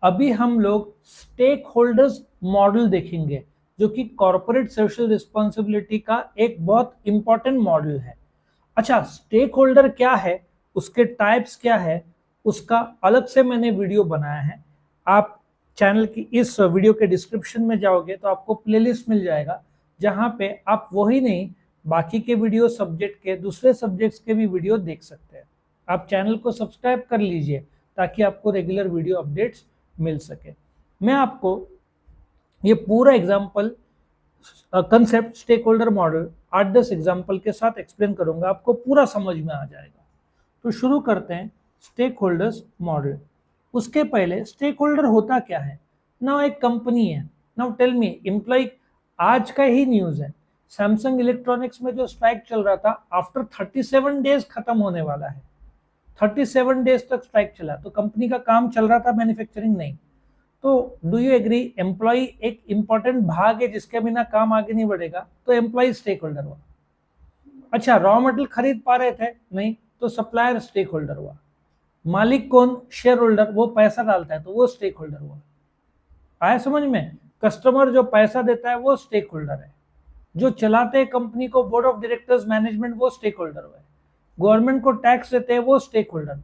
अभी हम लोग स्टेक होल्डर्स मॉडल देखेंगे, जो कि कॉर्पोरेट सोशल रिस्पॉन्सिबिलिटी का एक बहुत इंपॉर्टेंट मॉडल है। अच्छा, स्टेक होल्डर क्या है, उसके टाइप्स क्या है, उसका अलग से मैंने वीडियो बनाया है। आप चैनल की इस वीडियो के डिस्क्रिप्शन में जाओगे तो आपको प्लेलिस्ट मिल जाएगा, जहां पे आप वही नहीं, बाकी के वीडियो सब्जेक्ट के दूसरे सब्जेक्ट्स के भी वीडियो देख सकते हैं। आप चैनल को सब्सक्राइब कर लीजिए ताकि आपको रेगुलर वीडियो अपडेट्स मिल सके। मैं आपको ये पूरा example concept stakeholder model 8-10 example के साथ एक्सप्लेन करूंगा, आपको पूरा समझ में आ जाएगा। तो शुरू करते हैं स्टेक होल्डर्स मॉडल। उसके पहले स्टेक होल्डर होता क्या है ना, एक कंपनी है। नाउ टेल मी एम्प्लॉय, आज का ही न्यूज है, सैमसंग इलेक्ट्रॉनिक्स में जो स्ट्राइक चल रहा था आफ्टर 37 डेज खत्म होने वाला है। 37 डेज तक स्ट्राइक चला, तो कंपनी का काम चल रहा था, मैन्युफैक्चरिंग नहीं। तो डू यू एग्री, एम्प्लॉय एक इंपॉर्टेंट भाग है जिसके बिना काम आगे नहीं बढ़ेगा, तो एम्प्लॉय स्टेक होल्डर हुआ। अच्छा, रॉ मटेरियल खरीद पा रहे थे नहीं, तो सप्लायर स्टेक होल्डर हुआ। मालिक कौन, शेयर होल्डर, वो पैसा डालता है तो वो स्टेक होल्डर हुआ। आया समझ में? कस्टमर जो पैसा देता है वो स्टेक होल्डर है। जो चलाते हैं कंपनी को, बोर्ड ऑफ डायरेक्टर्स, मैनेजमेंट, वो स्टेक होल्डर हुए। गवर्नमेंट को टैक्स देते हैं वो स्टेक होल्डर।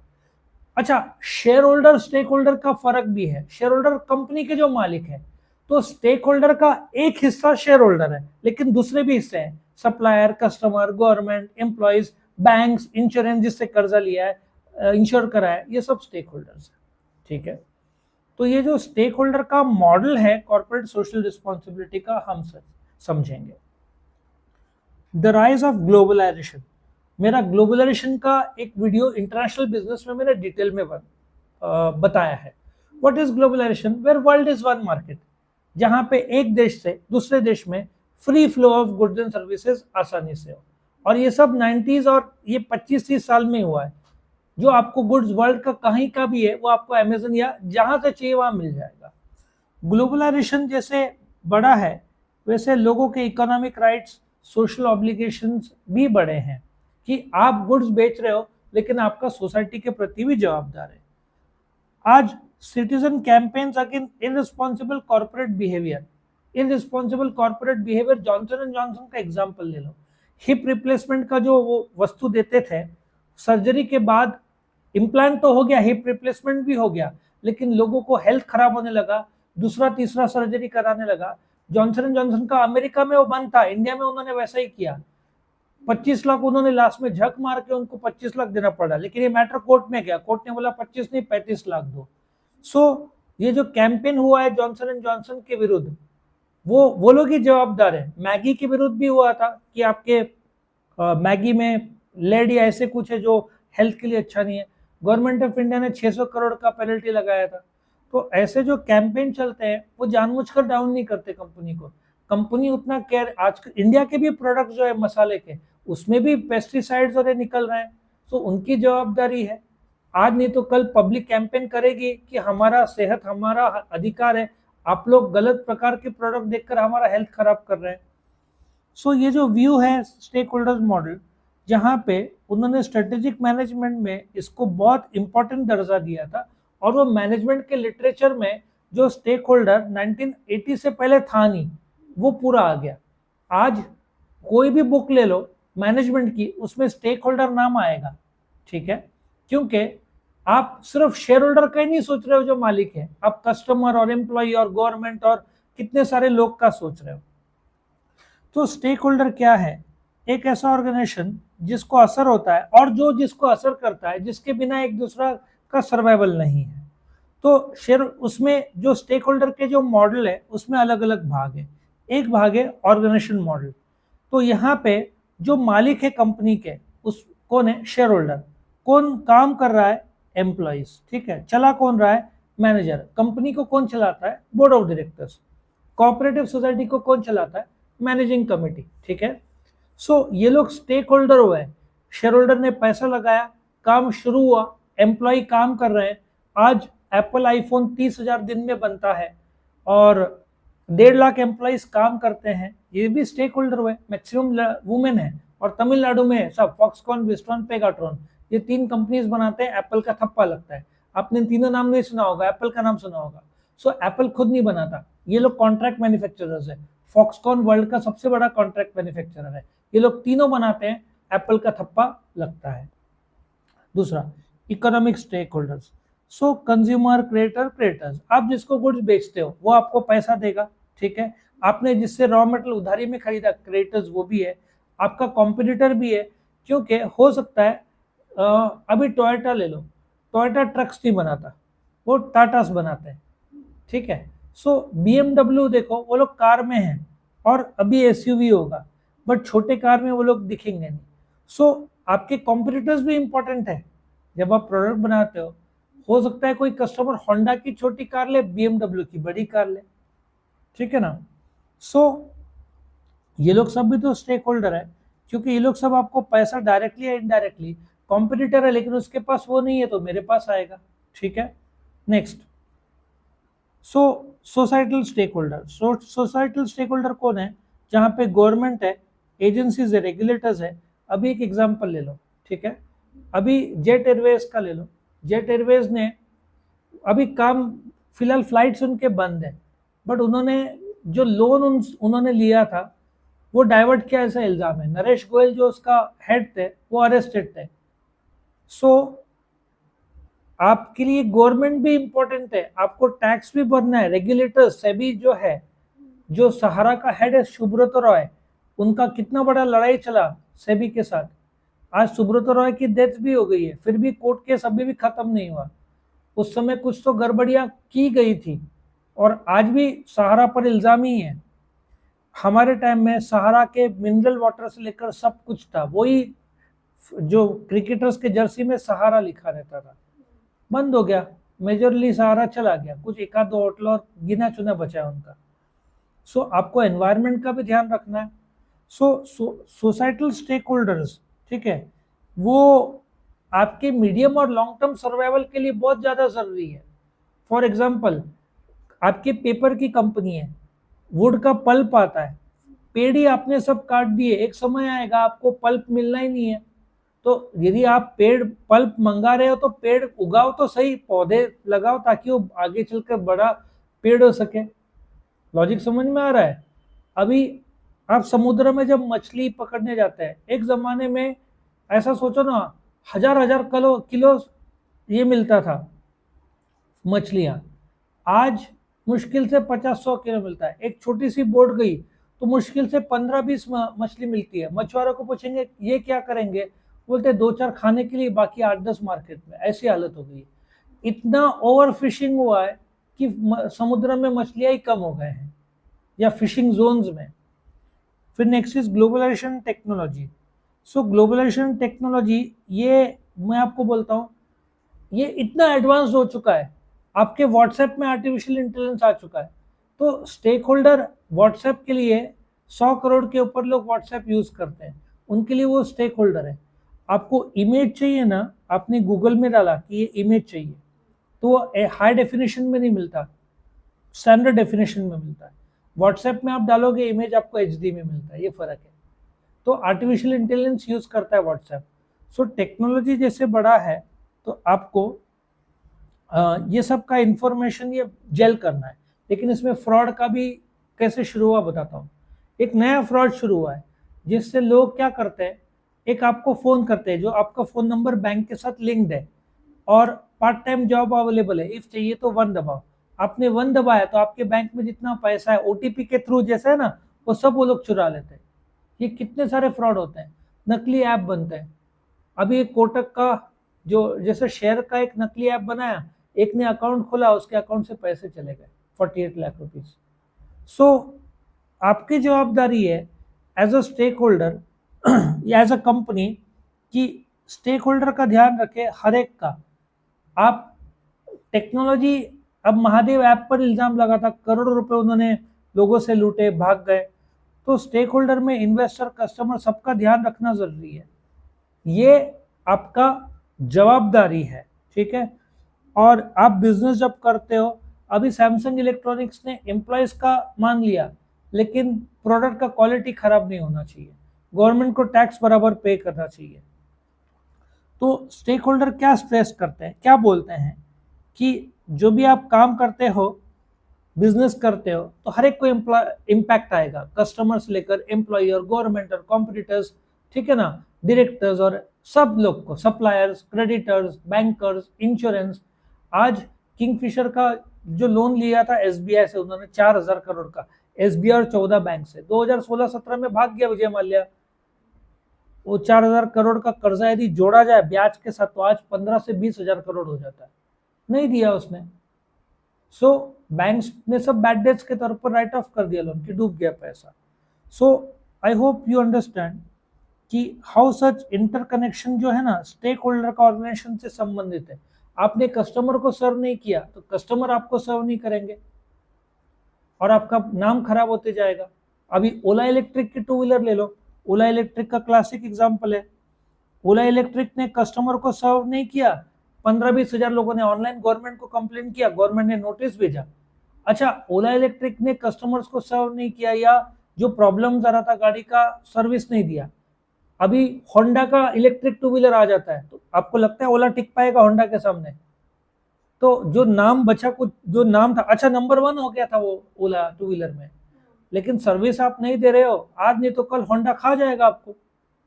अच्छा, शेयर होल्डर स्टेक होल्डर का फर्क भी है। शेयर होल्डर कंपनी के जो मालिक है, तो स्टेक होल्डर का एक हिस्सा शेयर होल्डर है, लेकिन दूसरे भी हिस्से हैं, supplier, customer, government, employees, banks, insurance जिससे कर्जा लिया है, इंश्योर करा है, ये सब स्टेक होल्डर्स है। ठीक है, तो ये जो स्टेक होल्डर का मॉडल है कॉर्पोरेट सोशल रिस्पॉन्सिबिलिटी का, हम समझेंगे। द राइज ऑफ ग्लोबलाइजेशन, मेरा ग्लोबलाइजेशन का एक वीडियो इंटरनेशनल बिजनेस में मैंने डिटेल में बताया है। What is globalisation? Where world is one market, जहां पे एक देश से दूसरे देश में free flow of goods and services आसानी से हो। और ये सब 90s और ये 25-30 साल में हुआ है। जो आपको गुड्स वर्ल्ड का कहीं का भी है, वो आपको अमेजन या जहां से चाहिए वहां मिल जाएगा। ग्लोबलाइजेशन जैसे बड़ा है, वैसे लोगों के इकोनॉमिक राइट्स, सोशल ऑब्लिगेशंस भी बड़े हैं, कि आप गुड्स बेच रहे हो लेकिन आपका सोसाइटी के प्रति भी जवाबदार है। आज citizen campaigns against irresponsible corporate behaviour. Irresponsible corporate behaviour, Johnson and Johnson का एग्जांपल ले लो। हिप रिप्लेसमेंट का जो वो वस्तु देते थे, सर्जरी के बाद इम्प्लांट तो हो गया, हिप रिप्लेसमेंट भी हो गया, लेकिन लोगों को हेल्थ खराब होने लगा, दूसरा तीसरा सर्जरी कराने लगा। जॉनसन एंड जॉनसन का अमेरिका में वो बंद था, इंडिया में उन्होंने वैसा ही किया। 25 लाख उन्होंने लास्ट में झक मार के उनको 25 लाख देना पड़ा, लेकिन ये मैटर कोर्ट में गया, कोर्ट ने बोला 25 नहीं 35 लाख दो। सो ये जो कैंपेन हुआ है जॉनसन एंड जॉनसन के विरुद्ध, वो लोग ही जवाबदार है। मैगी के विरुद्ध भी हुआ था कि आपके मैगी में लेड या ऐसे कुछ है जो हेल्थ के लिए अच्छा नहीं है, गवर्नमेंट ऑफ इंडिया ने 600 करोड़ का पेनल्टी लगाया था। तो ऐसे जो कैंपेन चलते हैं वो जानबूझकर डाउन नहीं करते कंपनी को। कंपनी उतना केयर, आज इंडिया के भी प्रोडक्ट जो है मसाले के, उसमें भी पेस्टिसाइड्स और निकल रहे हैं, तो उनकी जवाबदारी है। आज नहीं तो कल पब्लिक कैंपेन करेगी कि हमारा सेहत हमारा अधिकार है, आप लोग गलत प्रकार के प्रोडक्ट देखकर हमारा हेल्थ खराब कर रहे हैं। सो ये जो व्यू है स्टेक होल्डर्स मॉडल, जहाँ पे उन्होंने स्ट्रेटेजिक मैनेजमेंट में इसको बहुत इंपॉर्टेंट दर्जा दिया था, और वो मैनेजमेंट के लिटरेचर में जो स्टेक होल्डर 1980 से पहले था नहीं, वो पूरा आ गया। आज कोई भी बुक ले लो मैनेजमेंट की, उसमें स्टेक होल्डर नाम आएगा। ठीक है, क्योंकि आप सिर्फ शेयर होल्डर का ही नहीं सोच रहे हो जो मालिक है, आप कस्टमर और एम्प्लॉय और गवर्नमेंट और कितने सारे लोग का सोच रहे हो। तो स्टेक होल्डर क्या है? एक ऐसा ऑर्गेनाइजेशन जिसको असर होता है और जो जिसको असर करता है, जिसके बिना एक दूसरा का सर्वाइवल नहीं है। तो शेयर, उसमें जो स्टेक होल्डर के जो मॉडल है उसमें अलग अलग भाग है। एक भाग है ऑर्गेनाइजेशन मॉडल। तो यहाँ पे जो मालिक है कंपनी के, उस कौन है? Share holder. कौन काम कर रहा है? एम्प्लॉइज। ठीक है, चला कौन रहा है? मैनेजर। कंपनी को कौन चलाता है? Board of directors. Cooperative society को कौन चलाता है? Managing committee. ठीक है, सो ये लोग स्टेक होल्डर हुए। शेयर होल्डर ने पैसा लगाया, काम शुरू हुआ, एम्प्लॉय काम कर रहे हैं। आज एप्पल आईफोन 30,000 दिन में बनता है और 1.5 लाख एम्प्लॉइज काम करते हैं, ये भी स्टेक होल्डर हुए। मैक्सिमम वुमेन है, और तमिलनाडु में सब फॉक्सकॉन, विस्ट्रॉन, पेगाट्रॉन, ये 3 कंपनीज बनाते हैं, एप्पल का थप्पा लगता है। आपने तीनों नाम नहीं सुना होगा, एप्पल का नाम सुना होगा। सो एप्पल खुद नहीं बनाता, ये लोग कॉन्ट्रैक्ट मैन्युफैक्चरर्स है। फॉक्सकॉन वर्ल्ड का सबसे बड़ा कॉन्ट्रैक्ट मैन्युफैक्चरर है, ये लोग तीनों बनाते हैं, एप्पल का थप्पा लगता है। दूसरा, economic stakeholders. So consumer, creators, आप जिसको गुड्स बेचते हो वो आपको पैसा देगा, ठीक है। आपने जिससे रॉ मटेरियल उधारी में खरीदा, क्रिएटर्स वो भी है, आपका कॉम्पिटिटर भी है, क्योंकि हो सकता है अभी टोयोटा ले लो, टोयोटा ट्रक्स नहीं बनाता, वो टाटास बनाते हैं, ठीक है। सो BMW देखो, वो लोग कार में हैं और अभी SUV होगा, बट छोटे कार में वो लोग दिखेंगे नहीं। सो आपके कॉम्पिटिटर्स भी इंपॉर्टेंट है। जब आप प्रोडक्ट बनाते हो सकता है कोई कस्टमर होंडा की छोटी कार ले, BMW की बड़ी कार ले, ठीक है ना। सो ये लोग सब भी तो स्टेक होल्डर है, क्योंकि ये लोग सब आपको पैसा डायरेक्टली या इनडायरेक्टली, कॉम्पिटिटर है लेकिन उसके पास वो नहीं है तो मेरे पास आएगा, ठीक है। Next, so societal stakeholder. Societal stakeholder कौन है? जहां पे गवर्नमेंट है, एजेंसीज है, रेगुलेटर्स है। अभी एक एग्जांपल ले लो, ठीक है। अभी जेट एयरवेज का ले लो, जेट एयरवेज ने अभी काम, फिलहाल फ्लाइट्स उनके बंद है, बट उन्होंने जो लोन उन्होंने लिया था वो डाइवर्ट किया, ऐसा इल्जाम है। नरेश गोयल जो उसका हेड थे वो अरेस्टेड थे। सो आपके लिए गवर्नमेंट भी इंपॉर्टेंट है, आपको टैक्स भी भरना है। रेगुलेटर सेबी जो है, जो सहारा का हेड है सुब्रत रॉय, उनका कितना बड़ा लड़ाई चला सेबी के साथ। आज सुब्रत रॉय की डेथ भी हो गई है, फिर भी कोर्ट केस अभी भी खत्म नहीं हुआ। उस समय कुछ तो गड़बड़ियां की गई थी और आज भी सहारा पर इल्जाम ही है। हमारे टाइम में सहारा के मिनरल वाटर से लेकर सब कुछ था, वही जो क्रिकेटर्स के जर्सी में सहारा लिखा रहता था, बंद हो गया। मेजरली सहारा चला गया, कुछ एक आध दो होटल और गिना चुना बचा है उनका। सो आपको एनवायरनमेंट का भी ध्यान रखना है। सोसाइटल स्टेक होल्डर्स, ठीक है, वो आपके मीडियम और लॉन्ग टर्म सर्वाइवल के लिए बहुत ज्यादा जरूरी है। फॉर एग्जाम्पल, आपके पेपर की कंपनी है, वुड का पल्प आता है, पेड़ ही आपने सब काट दिए, एक समय आएगा आपको पल्प मिलना ही नहीं है। तो यदि आप पेड़ पल्प मंगा रहे हो तो पेड़ उगाओ तो सही, पौधे लगाओ ताकि वो आगे चलकर बड़ा पेड़ हो सके। लॉजिक समझ में आ रहा है? अभी आप समुद्र में जब मछली पकड़ने जाते हैं, एक जमाने में ऐसा सोचो ना, हजार हजार किलो ये मिलता था मछलियां, आज मुश्किल से 50-100 किलो मिलता है। एक छोटी सी बोट गई तो मुश्किल से 15-20 मछली मिलती है। मछुआरों को पूछेंगे ये क्या करेंगे, बोलते 2-4 खाने के लिए, बाकी 8-10 मार्केट में। ऐसी हालत हो गई, इतना ओवर फिशिंग हुआ है कि समुद्र में मछलियां ही कम हो गए हैं, या फिशिंग जोन्स में। फिर next is globalisation technology. So globalisation technology, ये मैं आपको बोलता हूँ, ये इतना एडवांस हो चुका है, आपके व्हाट्सएप में आर्टिफिशियल इंटेलिजेंस आ चुका है। तो स्टेक होल्डर व्हाट्सएप के लिए 100 करोड़ के ऊपर लोग व्हाट्सएप यूज करते हैं, उनके लिए वो स्टेक होल्डर है। आपको इमेज चाहिए ना, आपने गूगल में डाला कि ये इमेज चाहिए, तो हाई डेफिनेशन में नहीं मिलता, स्टैंडर्ड डेफिनेशन में मिलता है। व्हाट्सएप में आप डालोगे इमेज, आपको HD में मिलता है, ये फर्क है। तो आर्टिफिशियल इंटेलिजेंस यूज करता है व्हाट्सएप। सो टेक्नोलॉजी जैसे बड़ा है तो आपको ये सब का इंफॉर्मेशन ये जेल करना है। लेकिन इसमें फ्रॉड का भी कैसे शुरू हुआ बताता हूँ। एक नया फ्रॉड शुरू हुआ है, जिससे लोग क्या करते हैं, एक आपको फोन करते हैं, जो आपका फोन नंबर बैंक के साथ लिंक्ड है और पार्ट टाइम जॉब अवेलेबल है, इफ चाहिए तो 1 दबाओ। आपने 1 दबाया तो आपके बैंक में जितना पैसा है OTP के थ्रू जैसे है ना, वो सब वो लोग चुरा लेते हैं। ये कितने सारे फ्रॉड होते हैं, नकली ऐप बनते हैं। अभी एक कोटक का जो जैसे शेयर का एक नकली ऐप बनाया, एक ने अकाउंट खोला, उसके अकाउंट से पैसे चले गए 48 लाख रुपीज। सो आपकी जवाबदारी है एज अ स्टेक होल्डर या एज अ कंपनी कि स्टेक होल्डर का ध्यान रखे हर एक का। आप टेक्नोलॉजी, अब महादेव ऐप पर इल्जाम लगा था, करोड़ों रुपए उन्होंने लोगों से लूटे, भाग गए। तो स्टेक होल्डर में इन्वेस्टर, कस्टमर, सबका ध्यान रखना जरूरी है, ये आपका जवाबदारी है, ठीक है। और आप बिजनेस जब करते हो, अभी सैमसंग इलेक्ट्रॉनिक्स ने एम्प्लॉयज का मान लिया, लेकिन प्रोडक्ट का क्वालिटी खराब नहीं होना चाहिए, गवर्नमेंट को टैक्स बराबर पे करना चाहिए। तो स्टेक होल्डर क्या स्ट्रेस करते हैं, क्या बोलते हैं कि जो भी आप काम करते हो, बिजनेस करते हो, तो हर एक को इम्पैक्ट आएगा, कस्टमर से लेकर एम्प्लॉय और गवर्नमेंट और कॉम्पिटिटर्स, ठीक है ना, डायरेक्टर्स और सब लोग को, सप्लायर्स, क्रेडिटर्स, बैंकर्स, इंश्योरेंस। आज किंगफिशर का जो लोन लिया था एसबीआई से, उन्होंने 4,000 करोड़ का, एसबीआई और 14 बैंक से, 2016-17 में भाग गया विजय माल्या। वो 4,000 करोड़ का कर्जा यदि जोड़ा जाए ब्याज के साथ तो आज 15 से 20,000 करोड़ हो जाता है। नहीं दिया उसने। सो बैंक्स ने सब बैड डेट्स के तौर पर राइट ऑफ कर दिया लोन, कि डूब गया पैसा। सो आई होप यू अंडरस्टैंड कि हाउ सच इंटरकनेक्शन जो है ना स्टेक होल्डर का ऑर्गेनाइजेशन से संबंधित है। आपने कस्टमर को सर्व नहीं किया तो कस्टमर आपको सर्व नहीं करेंगे और आपका नाम खराब होते जाएगा। अभी ओला इलेक्ट्रिक की टू व्हीलर ले लो, ओला इलेक्ट्रिक का क्लासिक एग्जांपल है। ओला इलेक्ट्रिक ने कस्टमर को सर्व नहीं किया, 15-20 हजार लोगों ने ऑनलाइन गवर्नमेंट को कंप्लेन किया, गवर्नमेंट ने नोटिस भेजा। अच्छा, ओला इलेक्ट्रिक ने कस्टमर्स को सर्व नहीं किया या जो प्रॉब्लम आ रहा था गाड़ी का सर्विस नहीं दिया। अभी होंडा का इलेक्ट्रिक टू व्हीलर आ जाता है तो आपको लगता है ओला टिक पाएगा होंडा के सामने? तो जो नाम बचा, कुछ जो नाम था, अच्छा नंबर 1 हो गया था वो ओला टू व्हीलर में, लेकिन सर्विस आप नहीं दे रहे हो, आज नहीं तो कल होंडा खा जाएगा आपको।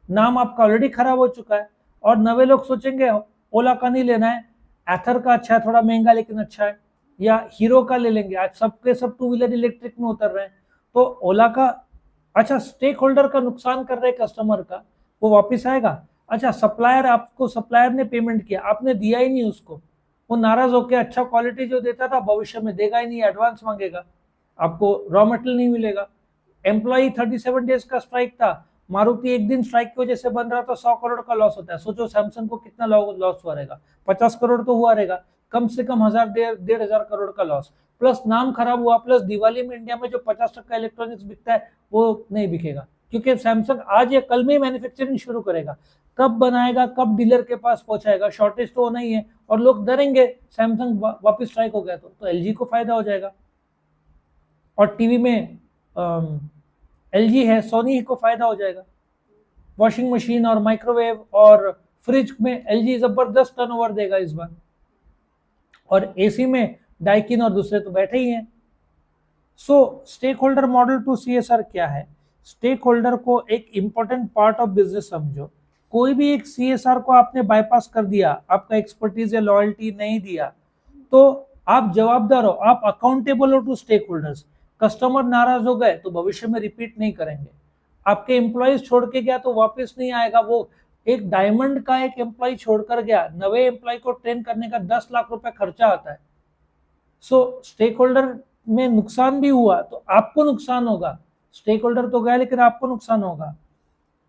नाम आपका ऑलरेडी खराब हो चुका है और नवे लोग सोचेंगे ओला का नहीं लेना है, एथर का अच्छा है, थोड़ा महंगा लेकिन अच्छा है, या हीरो का ले लेंगे। आज सबके सब टू व्हीलर इलेक्ट्रिक में उतर रहे हैं। तो ओला का, अच्छा स्टेक होल्डर का नुकसान कर रहे कस्टमर का, वो वापस आएगा। अच्छा सप्लायर, आपको सप्लायर ने पेमेंट किया, आपने दिया ही नहीं उसको, वो नाराज होकर अच्छा क्वालिटी जो देता था भविष्य में देगा ही नहीं, एडवांस मांगेगा, आपको रॉ मटेरियल नहीं मिलेगा। एम्प्लॉय 37 डेज का स्ट्राइक था, मारुति एक दिन स्ट्राइक की वजह से बन रहा तो 100 करोड़ का लॉस होता है। सोचो सैमसंग को कितना लॉस हुआ रहेगा, 50 करोड़ तो हुआ रहेगा, कम से कम 1,000-1,500 करोड़ का लॉस, प्लस नाम खराब हुआ, प्लस दिवाली में इंडिया में जो 50% इलेक्ट्रॉनिक्स बिकता है वो नहीं बिकेगा, क्योंकि सैमसंग आज या कल में मैन्युफैक्चरिंग शुरू करेगा, कब बनाएगा, कब डीलर के पास पहुंचाएगा, शॉर्टेज तो होना ही है, और लोग डरेंगे सैमसंग वापस स्ट्राइक हो गया तो एलजी को फायदा हो जाएगा। और टीवी में एलजी है, सोनी को फायदा हो जाएगा। वॉशिंग मशीन और माइक्रोवेव और फ्रिज में एलजी जबरदस्त टर्नओवर देगा इस बार, और एसी में डाइकिन और दूसरे तो बैठे ही हैं। So stakeholder model to CSR क्या है? स्टेक होल्डर को एक इंपॉर्टेंट पार्ट ऑफ बिजनेस समझो। कोई भी एक सीएसआर को आपने बाईपास कर दिया, आपका एक्सपर्टीज या लॉयल्टी नहीं दिया, तो आप जवाबदार हो, आप अकाउंटेबल हो टू स्टेक होल्डर्स। कस्टमर नाराज हो गए तो भविष्य में रिपीट नहीं करेंगे। आपके एम्प्लॉयज छोड़ के गया तो वापस नहीं आएगा। वो एक डायमंड का एक एम्प्लॉय छोड़कर गया, नवे एम्प्लॉय को ट्रेन करने का 10 लाख रुपए खर्चा आता है। सो स्टेक होल्डर में नुकसान भी हुआ तो आपको नुकसान होगा। स्टेक होल्डर तो गया लेकिन आपको नुकसान होगा।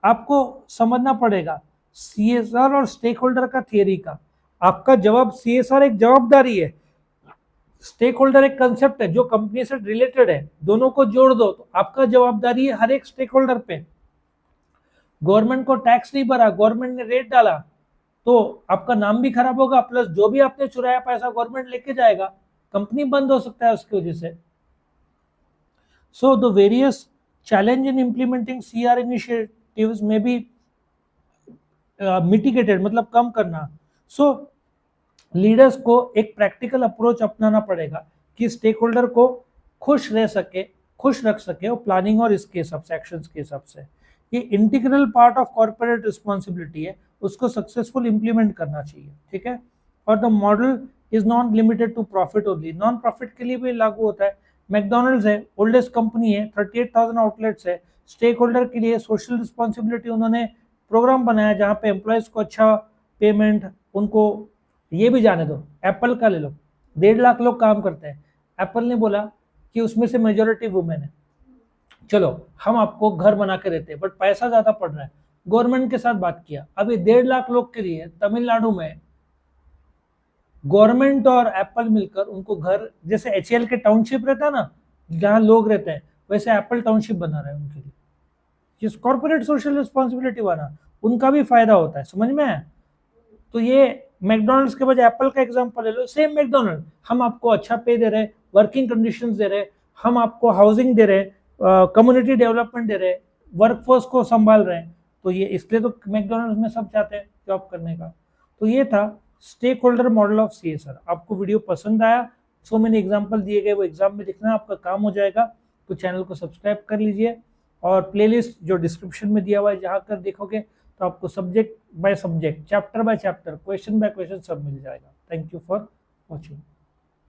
आपको समझना पड़ेगा सीएसआर और स्टेक होल्डर का थियरी का। आपका जवाब, सीएसआर एक जवाबदारी है, स्टेक होल्डर एक कंसेप्ट है जो कंपनी से रिलेटेड है, दोनों को जोड़ दो तो आपका जवाबदारी है हर एक स्टेक होल्डर पे। गवर्नमेंट को टैक्स नहीं भरा, गवर्नमेंट ने रेट डाला तो आपका नाम भी खराब होगा, प्लस जो भी आपने चुराया पैसा गवर्नमेंट लेके जाएगा, कंपनी बंद हो सकता है उसकी वजह से। So the various challenge in implementing CR initiatives में बी मिटिगेटेड, मतलब कम करना। सो लीडर्स को एक प्रैक्टिकल अप्रोच अपनाना पड़ेगा कि स्टेक होल्डर को खुश रह सके, खुश रख सके और प्लानिंग और इसके हिसाब से, एक्शंस के हिसाब से। ये integral part of corporate responsibility है, उसको सक्सेसफुल इंप्लीमेंट करना चाहिए, ठीक है। और the model is not limited to profit only, non profit के लिए भी लागू होता है। मैकडोनल्ड्स है, ओल्डेस्ट कंपनी है, 38,000 आउटलेट्स है। स्टेक होल्डर के लिए सोशल रिस्पॉन्सिबिलिटी उन्होंने प्रोग्राम बनाया जहाँ पे एम्प्लॉयज को अच्छा पेमेंट, उनको ये भी जाने दो, एप्पल का ले लो, 1.5 लाख लोग काम करते हैं, एप्पल ने बोला कि उसमें से मेजोरिटी वुमेन है, चलो हम आपको घर बना के देते हैं बट पैसा ज्यादा पड़ रहा है, गवर्नमेंट के साथ बात किया। अभी 1.5 लाख लोग के लिए तमिलनाडु में गवर्नमेंट और एप्पल मिलकर उनको घर, जैसे एचएल के टाउनशिप रहता है ना जहाँ लोग रहते हैं, वैसे एप्पल टाउनशिप बना रहे हैं उनके लिए, जिस कॉर्पोरेट सोशल रिस्पॉन्सिबिलिटी वाला, उनका भी फायदा होता है, समझ में आया? तो ये मैकडोनल्ड्स के बजाय एप्पल का एग्जांपल ले लो, सेम मैकडोनल्ड, हम आपको अच्छा पे दे रहे हैं, वर्किंग कंडीशंस दे रहे हैं, हम आपको हाउसिंग दे रहे हैं, कम्युनिटी डेवलपमेंट दे रहे हैं, वर्कफोर्स को संभाल रहे हैं, तो ये इसलिए तो मैकडोनल्ड्स में सब चाहते हैं जॉब करने का। तो ये था stakeholder model of CSR। आपको वीडियो पसंद आया, सो मैंने एग्जाम्पल दिए गए वो एग्जाम में लिखना, आपका काम हो जाएगा। तो चैनल को सब्सक्राइब कर लीजिए और प्लेलिस्ट जो डिस्क्रिप्शन में दिया हुआ है जहाँ कर देखोगे तो आपको subject by subject, chapter by chapter, question by question सब मिल जाएगा। Thank you for watching.